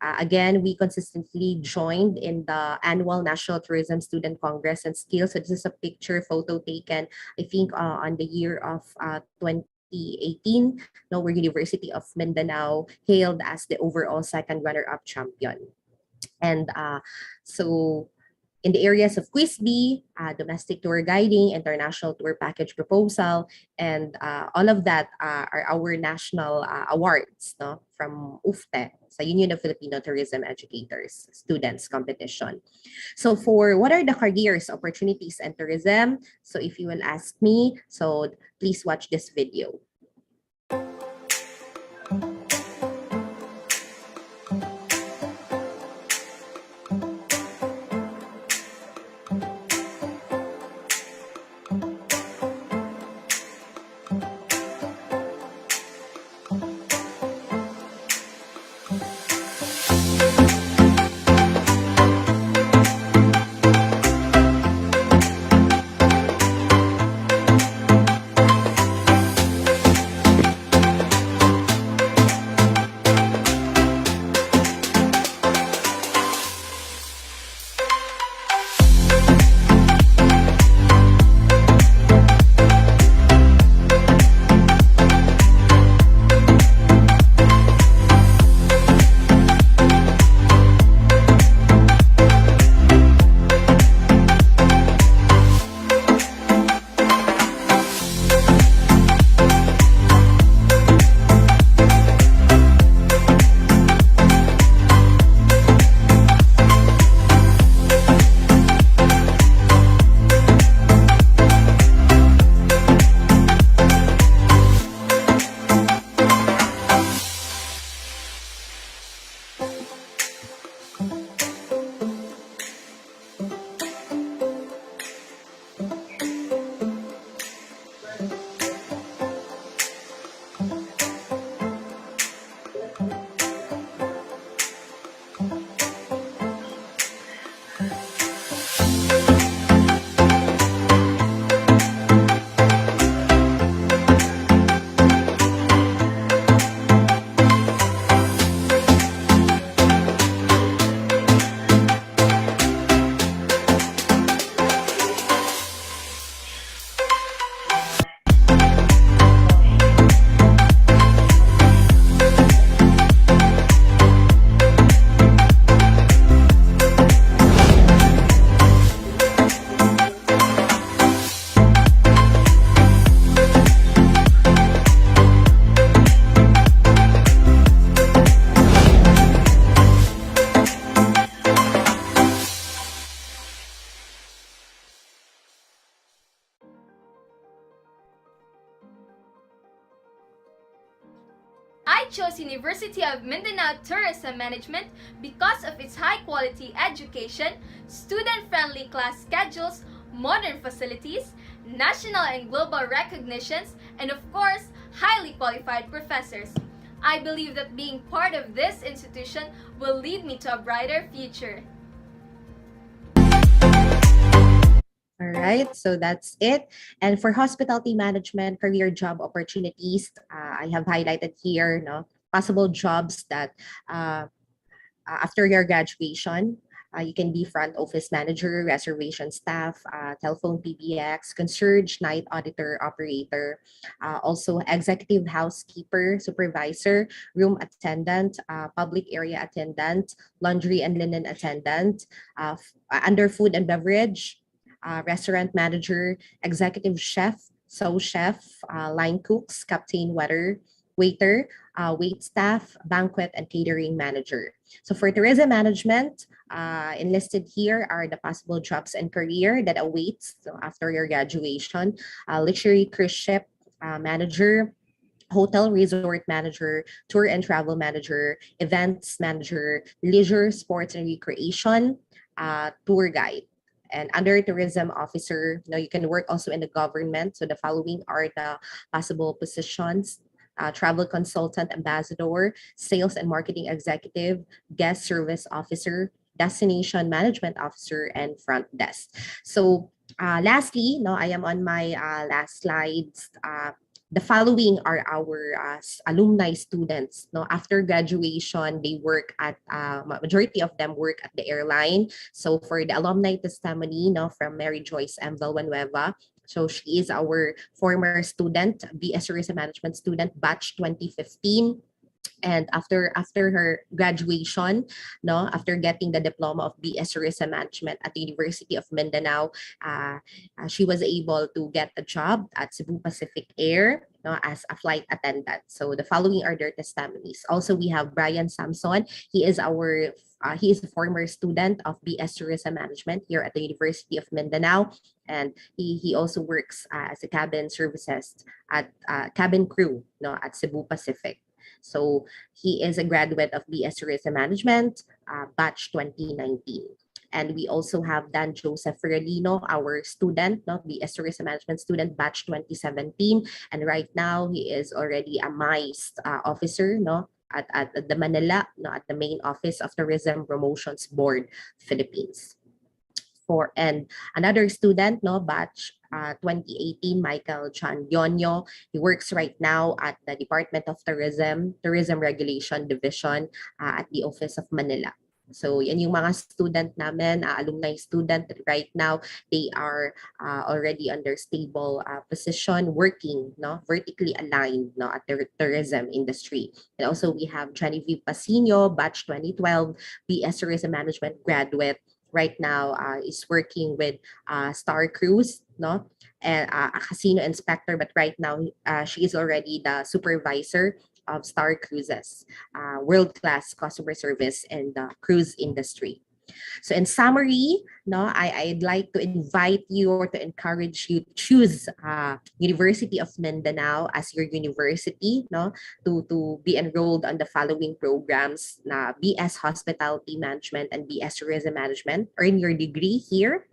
Again, we consistently joined in the annual National Tourism Student Congress and Skills. So this is a photo taken, I think, on the year of 2018. Where University of Mindanao hailed as the overall second runner-up champion. And so in the areas of Quiz B, domestic tour guiding, international tour package proposal, and all of that are our national awards, no, from UFTE, sa Union of Filipino Tourism Educators Students Competition. So for what are the careers, opportunities, and tourism? So if you will ask me, so please watch this video.
I chose University of Mindanao Tourism Management because of its high-quality education, student-friendly class schedules, modern facilities, national and global recognitions, and of course, highly qualified professors. I believe that being part of this institution will lead me to a brighter future.
All right, so that's it. And for hospitality management career job opportunities, I have highlighted here, no, possible jobs that after your graduation, you can be front office manager, reservation staff, telephone PBX, concierge, night auditor, operator, also executive housekeeper, supervisor, room attendant, public area attendant, laundry and linen attendant, under food and beverage, restaurant manager, executive chef, sous chef, line cooks, captain waiter, wait staff, banquet and catering manager. So for tourism management, enlisted here are the possible jobs and career that awaits after your graduation. Luxury cruise ship manager, hotel resort manager, tour and travel manager, events manager, leisure, sports and recreation, tour guide. And under tourism officer, you can work also in the government. So the following are the possible positions: travel consultant, ambassador, sales and marketing executive, guest service officer, destination management officer, and front desk. So lastly, I am on my last slides. The following are our alumni students. After graduation, they work at, majority of them work at the airline. So for the alumni testimony from Mary Joyce M. Villanueva, so she is our former student, BS Tourism Management student, batch 2015. And after her graduation, after getting the diploma of BS Tourism Management at the University of Mindanao, she was able to get a job at Cebu Pacific Air as a flight attendant. So the following are their testimonies. Also, we have Brian Samson. He is a former student of BS Tourism Management here at the University of Mindanao, and he also works as a cabin services at cabin crew at Cebu Pacific. So he is a graduate of BS Tourism Management, batch 2019. And we also have Dan Joseph Ferrellino, our student, BS Tourism Management student, batch 2017. And right now, he is already a MICE officer at the Manila, at the main office of Tourism Promotions Board, Philippines. And another student, batch 2018, Michael Chan Yonyo. He works right now at the Department of Tourism Regulation Division at the Office of Manila. So yan yung mga student namin, alumni student right now. They are already under stable position, working vertically aligned at the tourism industry. And also we have Genevieve Pasino, batch 2012, BS Tourism Management graduate. Right now is working with Star Cruise, and a casino inspector, but right now she is already the supervisor of Star Cruises, world-class customer service in the cruise industry. So in summary, I'd like to invite you or to encourage you to choose University of Mindanao as your university, to be enrolled on the following programs: BS Hospitality Management and BS Tourism Management. Earn your degree here.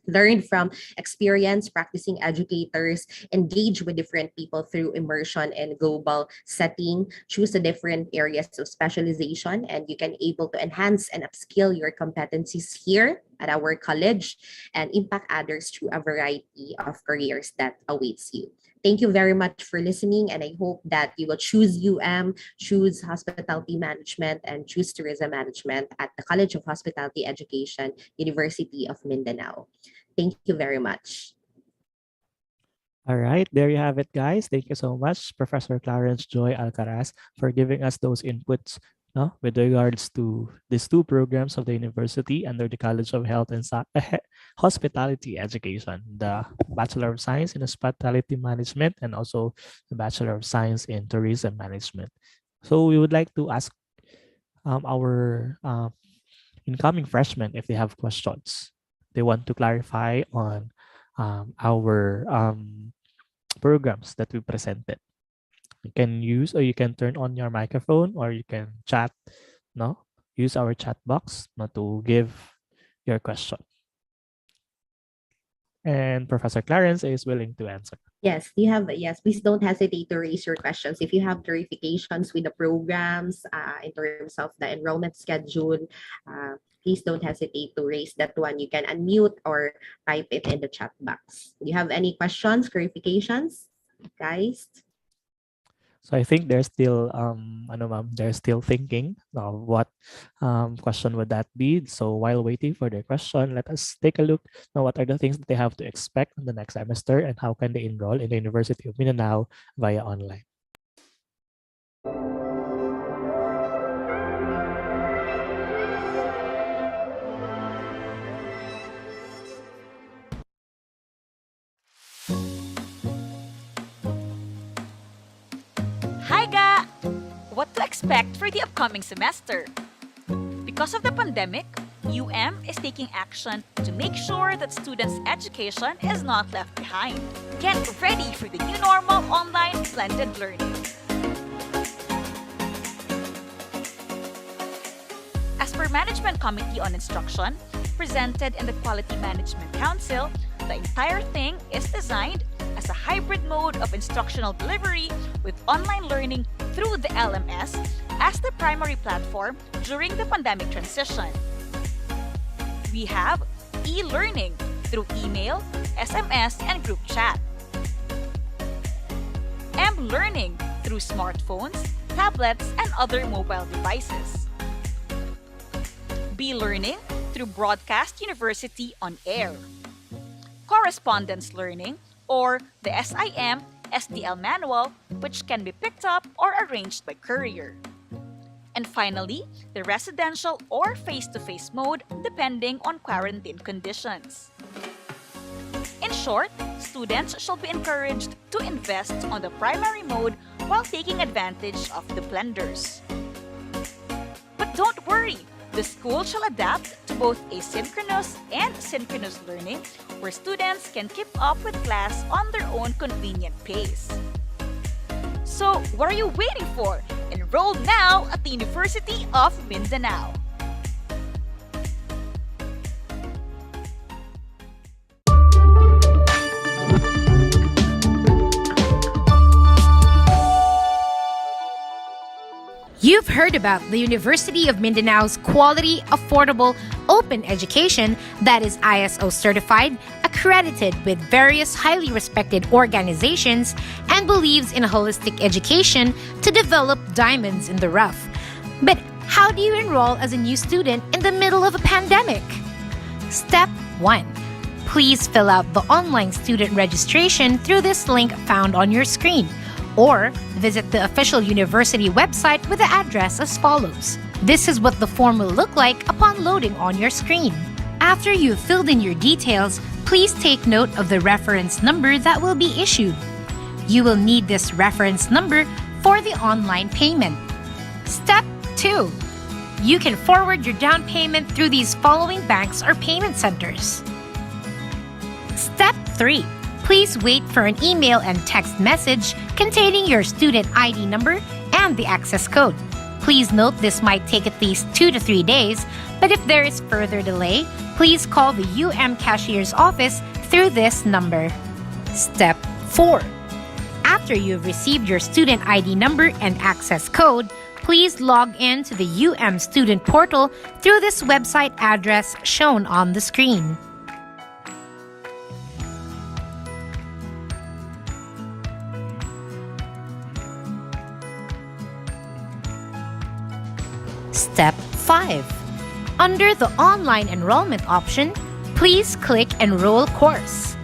Learn from experienced practicing educators, engage with different people through immersion and global setting, choose the different areas of specialization, and you can able to enhance and upskill your competencies here at our college and impact others through a variety of careers that awaits you. Thank you very much for listening, and I hope that you will choose choose Hospitality Management, and choose Tourism Management at the College of Hospitality Education, University of Mindanao. Thank you very much.
All right, there you have it, guys. Thank you so much, Professor Clarence Joy Alcaraz, for giving us those inputs with regards to these two programs of the university under the College of Health and Hospitality Education, the Bachelor of Science in Hospitality Management and also the Bachelor of Science in Tourism Management. So we would like to ask our incoming freshmen if they have questions. They want to clarify on our programs that we presented. You can use, or you can turn on your microphone, or you can chat, no? Use our chat box, no, to give your question. And Professor Clarence is willing to answer.
Yes, please don't hesitate to raise your questions. If you have clarifications with the programs in terms of the enrollment schedule, please don't hesitate to raise that one. You can unmute or type it in the chat box. Do you have any questions, clarifications, guys?
So I think they're still they're still thinking of what question would that be. So while waiting for their question, let us take a look at what are the things that they have to expect in the next semester and how can they enroll in the University of Mindanao via online.
Hi ga! What to expect for the upcoming semester? Because of the pandemic, UM is taking action to make sure that students' education is not left behind. Get ready for the new normal online blended learning. As per Management Committee on Instruction, presented in the Quality Management Council, the entire thing is designed as a hybrid mode of instructional delivery with online learning through the LMS as the primary platform during the pandemic transition. We have e-learning through email, SMS, and group chat. M-learning through smartphones, tablets, and other mobile devices. B-learning through Broadcast University on air. Correspondence learning, or the SIM SDL manual, which can be picked up or arranged by courier. And finally, the residential or face-to-face mode depending on quarantine conditions. In short, students should be encouraged to invest on the primary mode while taking advantage of the blenders. But don't worry, the school shall adapt to both asynchronous and synchronous learning where students can keep up with class on their own convenient pace. So, what are you waiting for? Enroll now at the University of Mindanao.
You've heard about the University of Mindanao's quality, affordable, open education that is ISO certified, accredited with various highly respected organizations, and believes in a holistic education to develop diamonds in the rough. But how do you enroll as a new student in the middle of a pandemic? Step 1. Please fill out the online student registration through this link found on your screen, or visit the official university website with the address as follows. This is what the form will look like upon loading on your screen. After you've filled in your details, please take note of the reference number that will be issued. You will need this reference number for the online payment. Step 2. You can forward your down payment through these following banks or payment centers. Step 3. Please wait for an email and text message containing your student ID number and the access code. Please note this might take at least 2 to 3 days, but if there is further delay, please call the UM cashier's office through this number. Step 4. After you've received your student ID number and access code, please log in to the UM student portal through this website address shown on the screen. Step 5. Under the online enrollment option, please click Enroll Course.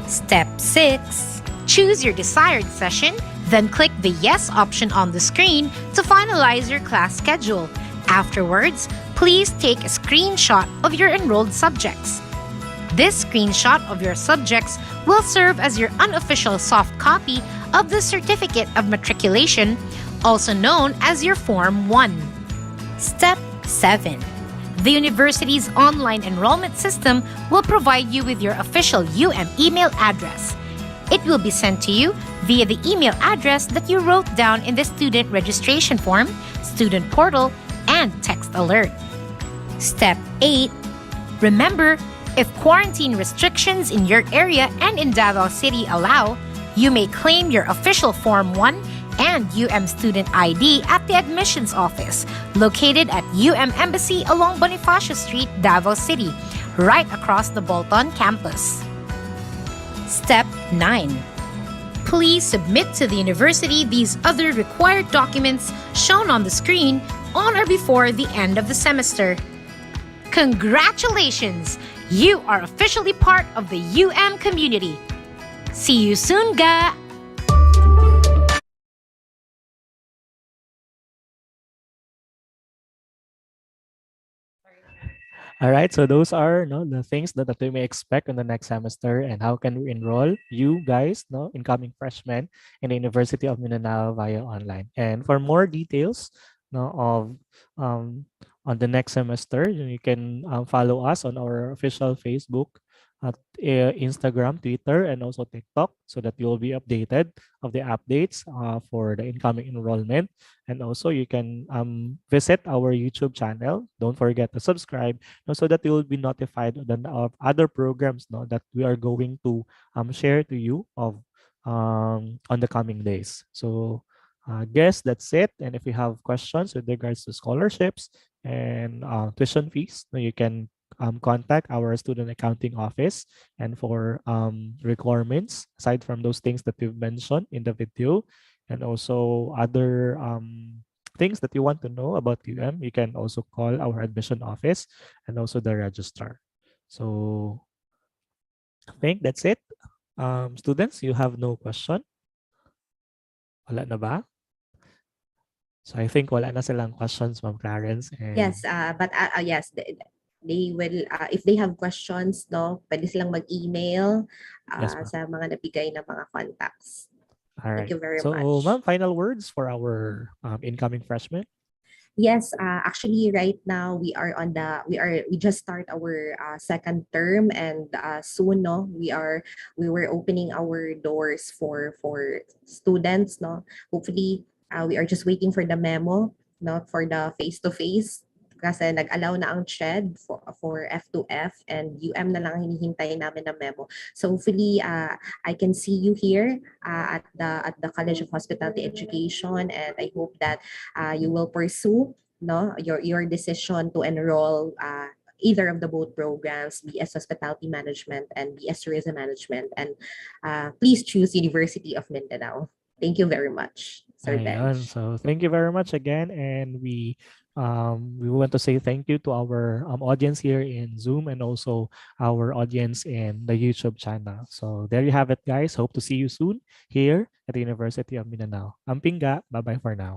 Step 6. Choose your desired session, then click the Yes option on the screen to finalize your class schedule. Afterwards, please take a screenshot of your enrolled subjects. This screenshot of your subjects will serve as your unofficial soft copy of the Certificate of Matriculation, also known as your Form 1. Step 7. The university's online enrollment system will provide you with your official UM email address. It will be sent to you via the email address that you wrote down in the student registration form, student portal, and text alert. Step 8. Remember, if quarantine restrictions in your area and in Davao City allow, you may claim your official Form 1 and student ID at the admissions office, located at Embassy along Bonifacio Street, Davao City, right across the Bolton campus. Step 9. Please submit to the university these other required documents shown on the screen on or before the end of the semester. Congratulations! You are officially part of the community. See you soon, ga!
All right, so those are the things that we may expect in the next semester, and how can we enroll you guys, incoming freshmen in the University of Mindanao via online. And for more details of on the next semester, you can follow us on our official Facebook, Instagram, Twitter, and also TikTok, so that you will be updated of the updates for the incoming enrollment. And also you can visit our YouTube channel. Don't forget to subscribe, so that you will be notified of other programs that we are going to share to you of on the coming days. So guess that's it. And if you have questions with regards to scholarships and tuition fees, you can contact our student accounting office. And for requirements, aside from those things that we've mentioned in the video, and also other things that you want to know about you can also call our admission office and also the registrar. So I think that's it. Students, you have no question? Wala na ba? So I think wala na silang questions, Ma'am Clarence. And
Yes, but yes, they will, if they have questions, pwede silang mag-email
Yes, ma'am.
sa mga nabigay na mga contacts.
All
Thank
right.
you very
So,
much.
ma'am, final words for our incoming freshmen?
Yes, actually right now we just start our second term, and soon we were opening our doors for students, hopefully we are just waiting for the memo, for the face to face, kasi nag-allow na ang CHED for F2F, and na lang ang hinihintay namin na memo. So hopefully I can see you here at the College of Hospitality Education, and I hope that you will pursue your decision to enroll either of the both programs, BS Hospitality Management and BS Tourism Management, and please choose University of Mindanao. Thank you very much, Sir
Ayan.
Benj.
So thank you very much again, and we want to say thank you to our audience here in Zoom, and also our audience in the YouTube channel. So there you have it, guys. Hope to see you soon here at the University of Mindanao. Ampinga, bye-bye for now.